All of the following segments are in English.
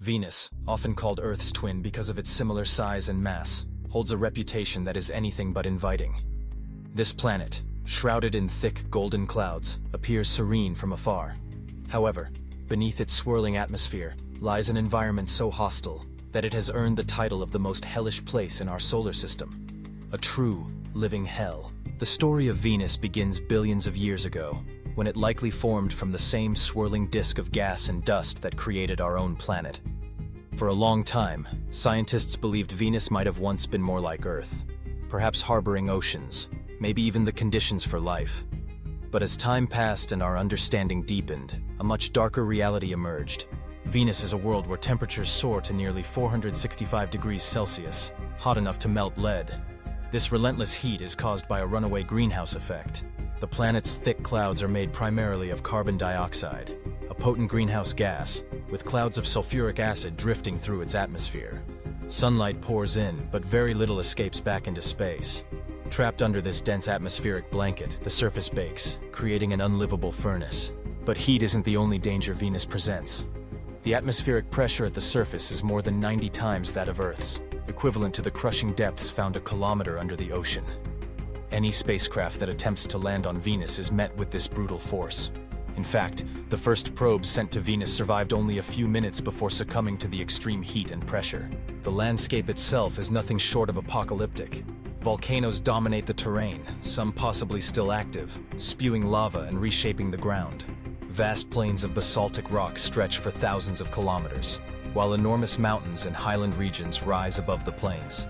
Venus, often called Earth's twin because of its similar size and mass, holds a reputation that is anything but inviting. This planet, shrouded in thick golden clouds, appears serene from afar. However, beneath its swirling atmosphere lies an environment so hostile that it has earned the title of the most hellish place in our solar system. A true, living hell. The story of Venus begins billions of years ago, when it likely formed from the same swirling disk of gas and dust that created our own planet. For a long time, scientists believed Venus might have once been more like Earth, perhaps harboring oceans, maybe even the conditions for life. But as time passed and our understanding deepened, a much darker reality emerged. Venus is a world where temperatures soar to nearly 465 degrees Celsius, hot enough to melt lead. This relentless heat is caused by a runaway greenhouse effect. The planet's thick clouds are made primarily of carbon dioxide, a potent greenhouse gas, with clouds of sulfuric acid drifting through its atmosphere. Sunlight pours in, but very little escapes back into space. Trapped under this dense atmospheric blanket, the surface bakes, creating an unlivable furnace. But heat isn't the only danger Venus presents. The atmospheric pressure at the surface is more than 90 times that of Earth's, equivalent to the crushing depths found a kilometer under the ocean. Any spacecraft that attempts to land on Venus is met with this brutal force. In fact, the first probes sent to Venus survived only a few minutes before succumbing to the extreme heat and pressure. The landscape itself is nothing short of apocalyptic. Volcanoes dominate the terrain, some possibly still active, spewing lava and reshaping the ground. Vast plains of basaltic rock stretch for thousands of kilometers, while enormous mountains and highland regions rise above the plains.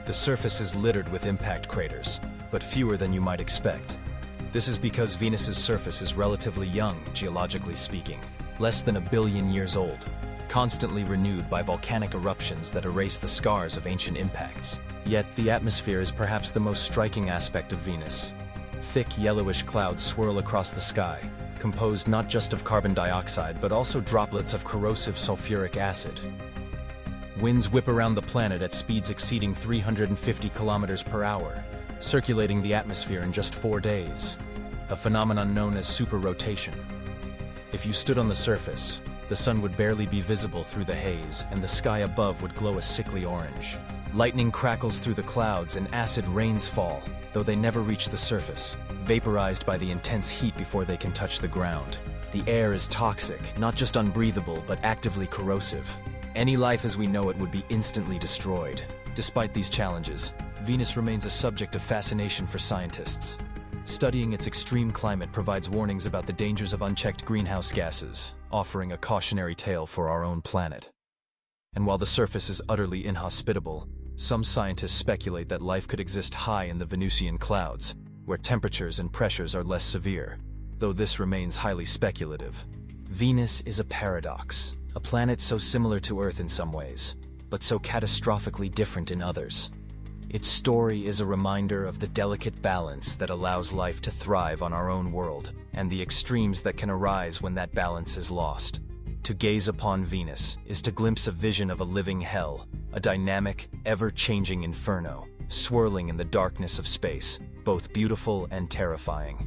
The surface is littered with impact craters, but fewer than you might expect. This is because Venus's surface is relatively young, geologically speaking, less than 1 billion years old, constantly renewed by volcanic eruptions that erase the scars of ancient impacts. Yet the atmosphere is perhaps the most striking aspect of Venus. Thick yellowish clouds swirl across the sky, composed not just of carbon dioxide but also droplets of corrosive sulfuric acid. Winds whip around the planet at speeds exceeding 350 kilometers per hour, circulating the atmosphere in just 4 days, a phenomenon known as superrotation. If you stood on the surface, the sun would barely be visible through the haze, and the sky above would glow a sickly orange. Lightning crackles through the clouds and acid rains fall, though they never reach the surface, vaporized by the intense heat before they can touch the ground. The air is toxic, not just unbreathable, but actively corrosive. Any life as we know it would be instantly destroyed. Despite these challenges, Venus remains a subject of fascination for scientists. Studying its extreme climate provides warnings about the dangers of unchecked greenhouse gases, offering a cautionary tale for our own planet. And while the surface is utterly inhospitable, some scientists speculate that life could exist high in the Venusian clouds, where temperatures and pressures are less severe, though this remains highly speculative. Venus is a paradox, a planet so similar to Earth in some ways, but so catastrophically different in others. Its story is a reminder of the delicate balance that allows life to thrive on our own world, and the extremes that can arise when that balance is lost. To gaze upon Venus is to glimpse a vision of a living hell, a dynamic, ever-changing inferno, swirling in the darkness of space, both beautiful and terrifying.